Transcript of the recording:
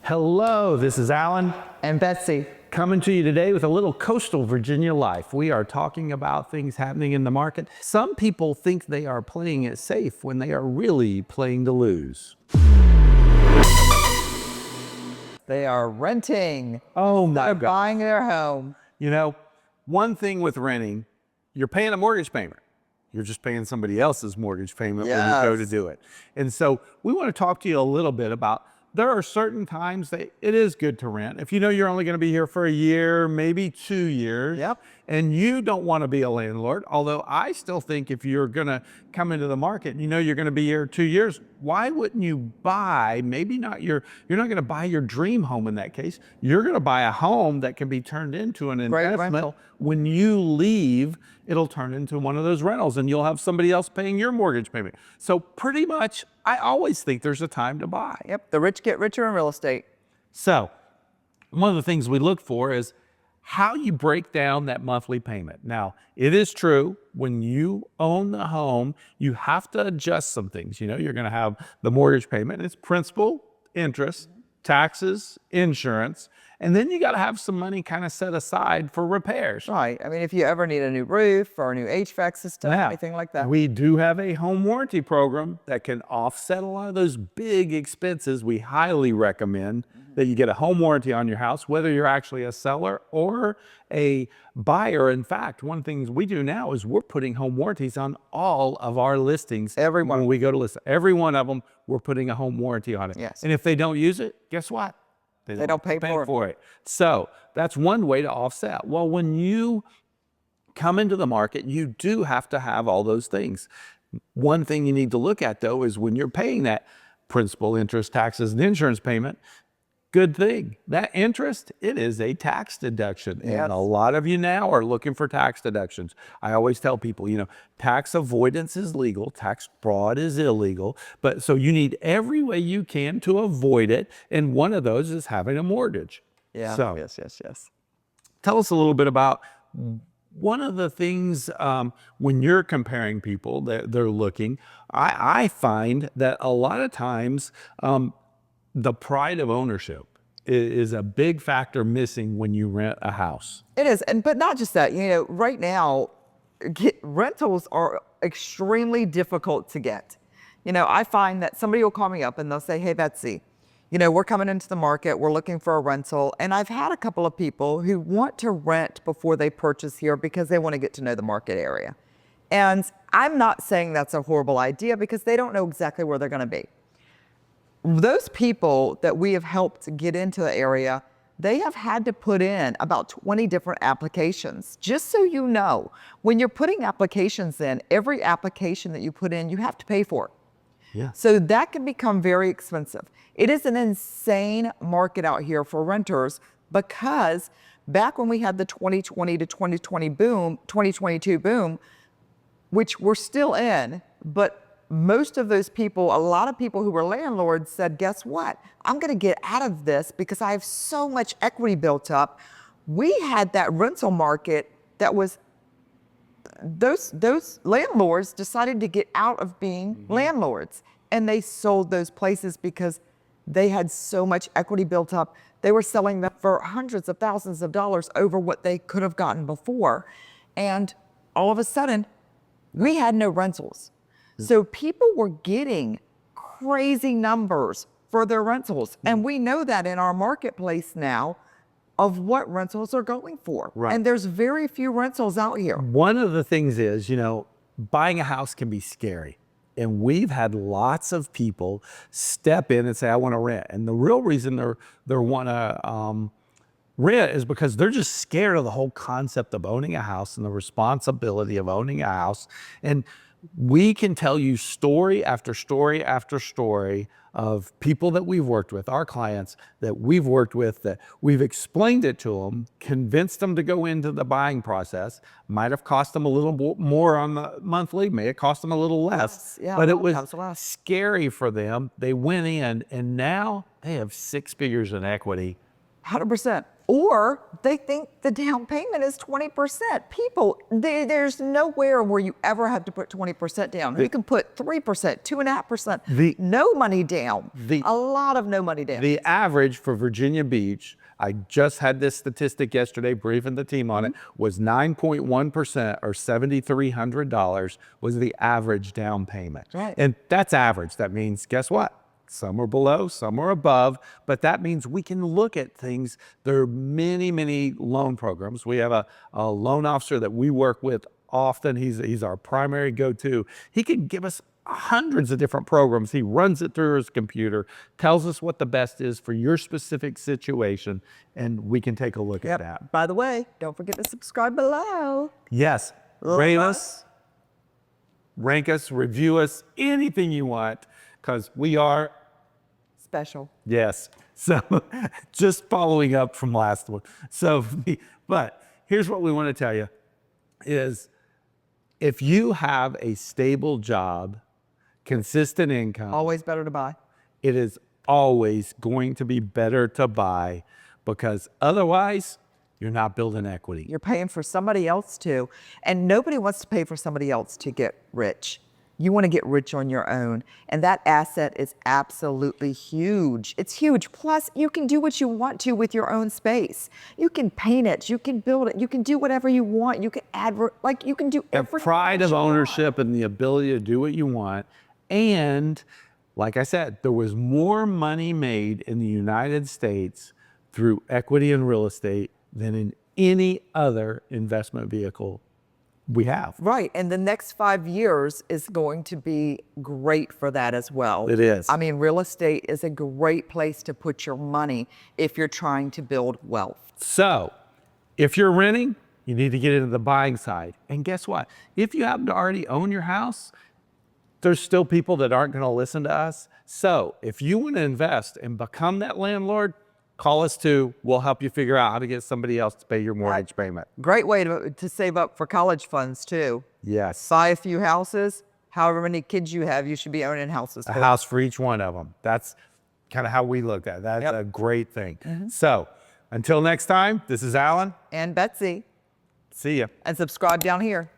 Hello, this is Alan. And Betsy. Coming to you today with a little coastal Virginia life. We are talking about things happening in the market. Some people think they are playing it safe when they are really playing to lose. They are renting. Oh my They're God. buying their home. You know, one thing with renting, you're paying a mortgage payment. You're just paying somebody else's mortgage payment when you go to do it. And so we want to talk to you a little bit about there are certain times that it is good to rent. If you know you're only going to be here for a year, maybe 2 years, and you don't want to be a landlord, although I still think if you're going to come into the market and you know you're going to be here 2 years, why wouldn't you buy, maybe not you're not going to buy your dream home in that case. You're going to buy a home that can be turned into an investment. Rental. When you leave, it'll turn into one of those rentals and you'll have somebody else paying your mortgage payment. So pretty much, I always think there's a time to buy. Yep, the rich get richer in real estate. So one of the things we look for is how you break down that monthly payment. Now, it is true, when you own the home, you have to adjust some things. You know, you're gonna have the mortgage payment, it's principal, interest, taxes, insurance, and then you gotta have some money kind of set aside for repairs. Right, I mean, if you ever need a new roof or a new HVAC system, anything like that. We do have a home warranty program that can offset a lot of those big expenses. We highly recommend that you get a home warranty on your house, whether you're actually a seller or a buyer. In fact, one of the things we do now is we're putting home warranties on all of our listings. When we go to list, every one of them, we're putting a home warranty on it. Yes. And if they don't use it, guess what? They don't pay for it. So that's one way to offset. Well, when you come into the market, you do have to have all those things. One thing you need to look at, though, is when you're paying that principal, interest, taxes, and insurance payment, good thing. That interest, it is a tax deduction. Yes. And a lot of you now are looking for tax deductions. I always tell people, you know, tax avoidance is legal, tax fraud is illegal. But so you need every way you can to avoid it. And one of those is having a mortgage. Yeah, So yes. tell us a little bit about one of the things when you're comparing people that they're looking, I find that a lot of times the pride of ownership is a big factor missing when you rent a house. It is, but not just that. You know, right now, rentals are extremely difficult to get. You know, I find that somebody will call me up and they'll say, "Hey, Betsy, you know, we're coming into the market, we're looking for a rental." And I've had a couple of people who want to rent before they purchase here because they want to get to know the market area. And I'm not saying that's a horrible idea because they don't know exactly where they're going to be. Those people that we have helped get into the area, they have had to put in about 20 different applications. Just so you know, when you're putting applications in, every application that you put in, you have to pay for it. Yeah. So that can become very expensive. It is an insane market out here for renters because back when we had the 2020 to 2022 boom, which we're still in, but most of those people, a lot of people who were landlords said, guess what? I'm going to get out of this because I have so much equity built up. We had that rental market that was, those landlords decided to get out of being landlords, and they sold those places because they had so much equity built up. They were selling them for hundreds of thousands of dollars over what they could have gotten before. And all of a sudden, we had no rentals. So people were getting crazy numbers for their rentals. And we know that in our marketplace now of what rentals are going for. Right. And there's very few rentals out here. One of the things is, you know, buying a house can be scary. And we've had lots of people step in and say, I want to rent. And the real reason they want to rent is because they're just scared of the whole concept of owning a house and the responsibility of owning a house. And we can tell you story after story after story of people that we've worked with, our clients that we've worked with, that we've explained it to them, convinced them to go into the buying process. Might have cost them a little more on the monthly, may have cost them a little less, but it was scary for them. They went in and now they have 6 figures in equity 100%. Or they think the down payment is 20%. People, there's nowhere where you ever have to put 20% down. You can put 3%, 2.5%, no money down. A lot of no money down. The average for Virginia Beach, I just had this statistic yesterday, briefing the team on it, was 9.1% or $7,300 was the average down payment. Right. And that's average. That means, guess what? Some are below, some are above, but that means we can look at things. There are many, many loan programs. We have a loan officer that we work with often. He's our primary go-to. He can give us hundreds of different programs. He runs it through his computer, tells us what the best is for your specific situation, and we can take a look at that. By the way, don't forget to subscribe below. Yes, rate us, rank us, review us, anything you want, because we are special. Yes. So just following up from last one. So, but here's what we want to tell you is if you have a stable job, consistent income, Always better to buy. it is always going to be better to buy because otherwise you're not building equity. You're paying for somebody else too. And nobody wants to pay for somebody else to get rich. You want to get rich on your own. And that asset is absolutely huge. It's huge. Plus, you can do what you want to with your own space. You can paint it. You can build it. You can do whatever you want. You can you can do The everything. pride of that you want. ownership and the ability to do what you want. And like I said, there was more money made in the United States through equity and real estate than in any other investment vehicle we have. Right. And the next 5 years is going to be great for that as well. It is. I mean, real estate is a great place to put your money if you're trying to build wealth. So if you're renting, you need to get into the buying side. And guess what? If you happen to already own your house, there's still people that aren't going to listen to us. So if you want to invest and become that landlord, call us too. We'll help you figure out how to get somebody else to pay your mortgage payment. Great way to save up for college funds too. Yes. Buy a few houses. However many kids you have, you should be owning houses. A house for each one of them. That's kind of how we look at it. That's a great thing. So until next time, this is Alan. And Betsy. See ya. And subscribe down here.